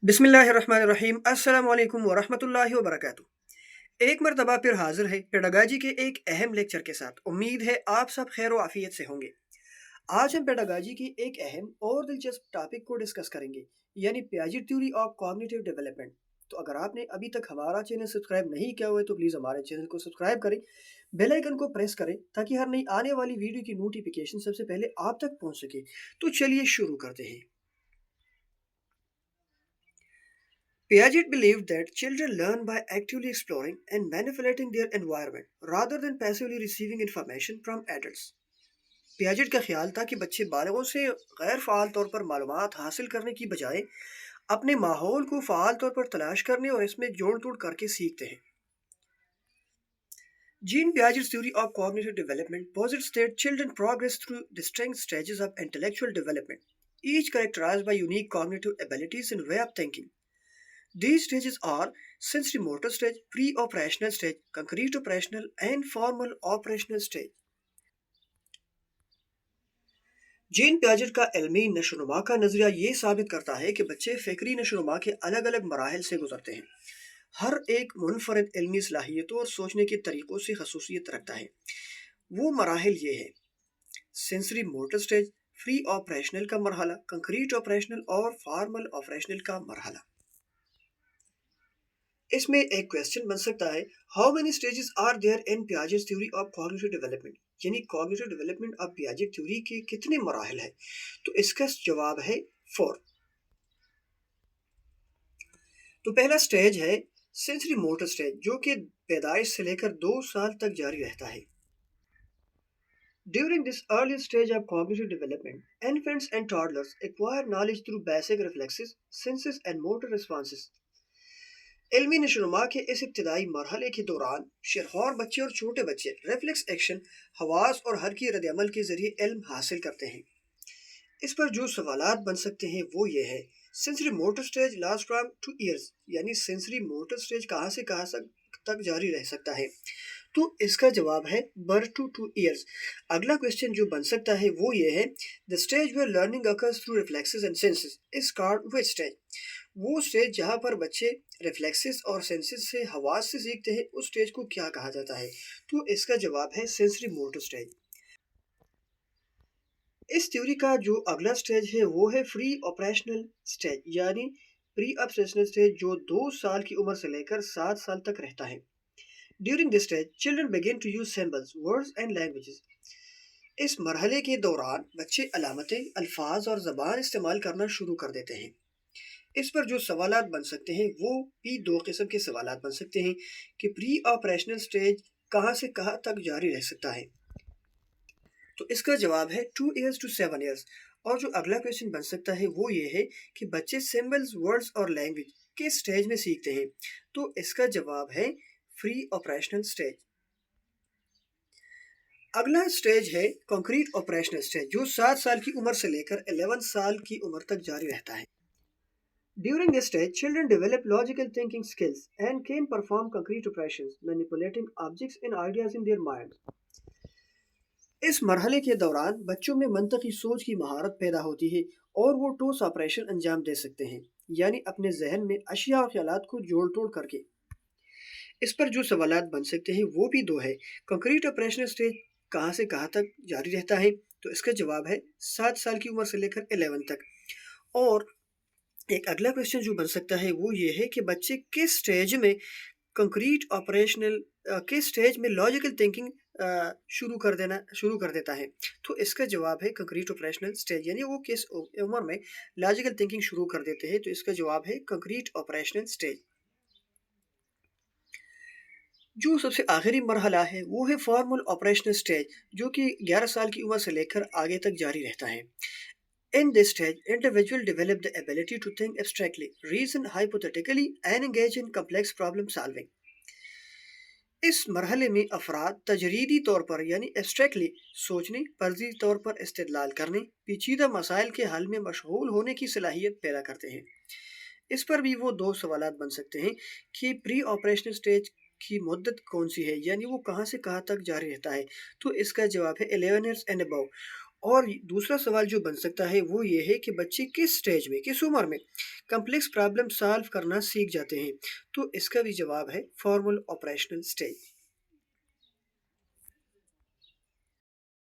बिस्मिल्लाहिर्रहमानिर्रहीम अस्सलाम वालेकुम वरहमतुल्लाहि वबरकातुहू। एक मरतबा फिर हाजिर है पेडागाजी के एक अहम लेक्चर के साथ। उम्मीद है आप सब खैर व आफियत से होंगे। आज हम पेडागाजी की एक अहम और दिलचस्प टॉपिक को डिस्कस करेंगे, यानी Piaget theory of cognitive development. तो अगर आपने अभी तक हमारा चैनल सब्सक्राइब नहीं किया हुआ है तो प्लीज़ हमारे चैनल को सब्सक्राइब करें, बेल आइकन को प्रेस करें ताकि हर नई आने वाली वीडियो की नोटिफिकेशन सबसे पहले आप तक पहुंच सके। तो चलिए शुरू करते हैं। Piaget believed that children learn by actively exploring and manipulating their environment rather than passively receiving information from adults. Piaget का ख्याल था कि बच्चे बालगों से गैर फ़ाल तौर पर मालूमात हासिल करने की बजाय अपने माहौल को फ़ाल तौर पर तलाश करने और इसमें जोड़ तोड़ करके सीखते हैं। Jean Piaget's theory of cognitive development posits that children progress through distinct stages of intellectual development, each characterized by unique cognitive abilities and way of thinking. These stages are sensory motor stage, pre-operational stage, concrete operational and formal operational stage. Gene Piaget का इल्मी नशोनुमा का नजरिया ये साबित करता है कि बच्चे फ़िक्री नशोनुमा के अलग अलग मराहल से गुजरते हैं। हर एक मुनफरद इल्मी सलाहियतों और सोचने के तरीक़ों से खसूसियत रखता है। वो मराहल ये है: sensory motor stage, pre operational का मरहला, कंक्रीट ऑपरेशनल और फॉर्मल ऑपरेशनल का मरहला। इसमें एक क्वेश्चन बन सकता है, how many stages are there in Piaget theory of cognitive development, यानी cognitive development of Piaget theory के कितने मराहल है। तो इसका जवाब है 4। तो पहला स्टेज है सेंसरी मोटर स्टेज, जो कि पैदाइश से लेकर 2 साल तक जारी रहता है। During this early stage of cognitive development, infants and toddlers acquire knowledge through basic reflexes, senses and motor responses. इल्मी नशोनुमा के इस इब्तदाई मरहले के दौरान शरहौर बच्चे और छोटे बच्चे रिफ्लेक्स एक्शन, हवास और हरकी रद्द-ए-अमल के जरिए इल्म हासिल करते हैं। इस पर जो सवालात बन सकते हैं वो ये है, sensory motor stage last from 2 years, यानी सेंसरी मोटर स्टेज कहाँ से कहाँ तक जारी रह सकता है। तो इसका जवाब है बर्थ टू 2 इयर्स। अगला क्वेश्चन जो बन सकता है वो ये है, the stage where learning occurs through reflexes and senses is called which stage. वो स्टेज जहाँ पर बच्चे रिफ्लेक्सेस और सेंसेस से हवास से सीखते हैं, उस स्टेज को क्या कहा जाता है। तो इसका जवाब है सेंसरी मोटर स्टेज। इस थ्योरी का जो अगला स्टेज है वो है फ्री ऑपरेशनल स्टेज, यानी प्री ऑपरेशनल स्टेज, जो 2 साल की उम्र से लेकर 7 साल तक रहता है। During this stage children begin to use symbols, words and languages. इस मरहले के दौरान बच्चे अलामतें, अल्फाज और ज़बान इस्तेमाल करना शुरू कर देते हैं। इस पर जो सवालात बन सकते हैं वो भी 2 किस्म के सवालात बन सकते हैं कि प्री ऑपरेशनल स्टेज कहाँ से कहाँ तक जारी रह सकता है। तो इसका जवाब है 2 इयर्स टू 7 इयर्स। और जो अगला क्वेश्चन बन सकता है वो ये है कि बच्चे सिंबल्स, वर्ड्स और लैंग्वेज किस स्टेज में सीखते हैं। तो इसका जवाब है फ्री ऑपरेशनल स्टेज। अगला स्टेज है कंक्रीट ऑपरेशनल स्टेज, जो 7 साल की उम्र से लेकर 11 साल की उम्र तक जारी रहता है। During this stage, children develop logical thinking skills and can perform concrete operations, manipulating objects and ideas in their minds. इस मरहले के दौरान बच्चों में मंतकी सोच की महारत पैदा होती है और वो ठोस ऑपरेशन अंजाम दे सकते हैं, यानी अपने जहन में अशिया और ख्यालात को जोड़ तोड़ करके। इस पर जो सवालात बन सकते हैं वो भी 2 है। कंक्रीट ऑपरेशनल स्टेज कहाँ से कहाँ तक जारी रहता है। तो इसका जवाब है 7 साल की उम्र से लेकर 11 तक। और एक अगला क्वेश्चन जो बन सकता है वो ये है कि बच्चे किस स्टेज में कंक्रीट ऑपरेशनल किस स्टेज में लॉजिकल थिंकिंग शुरू कर देता है। तो इसका जवाब है कंक्रीट ऑपरेशनल स्टेज, यानी वो किस उम्र में लॉजिकल थिंकिंग शुरू कर देते हैं। तो इसका जवाब है कंक्रीट ऑपरेशनल स्टेज। जो सबसे आखिरी मरहला है वो है फॉर्मल ऑपरेशनल स्टेज, जो कि 11 साल की उम्र से लेकर आगे तक जारी रहता है। In this stage, individuals develop the ability to think abstractly, reason hypothetically, and engage in complex problem solving. इस मरहले में अफराद तजरीदी तौर पर यानी एब्स्ट्रैक्टली सोचने, फर्जी तौर पर इस्तेदलाल करने, पेचीदा मसाइल के हल में मशगूल होने की सलाहियत पैदा करते हैं। इस पर भी वो 2 सवालात बन सकते हैं कि प्री ऑपरेशनल स्टेज की मुद्दत कौन सी है, यानी वो कहाँ से कहाँ तक जारी रहता है। तो इसका जवाब है 11 years and above। اور دوسرا سوال جو بن سکتا ہے وہ یہ ہے کہ بچے کس سٹیج میں، کس عمر میں کمپلیکس پرابلم سالو کرنا سیکھ جاتے ہیں؟ تو اس کا بھی جواب ہے فارمل آپریشنل سٹیج۔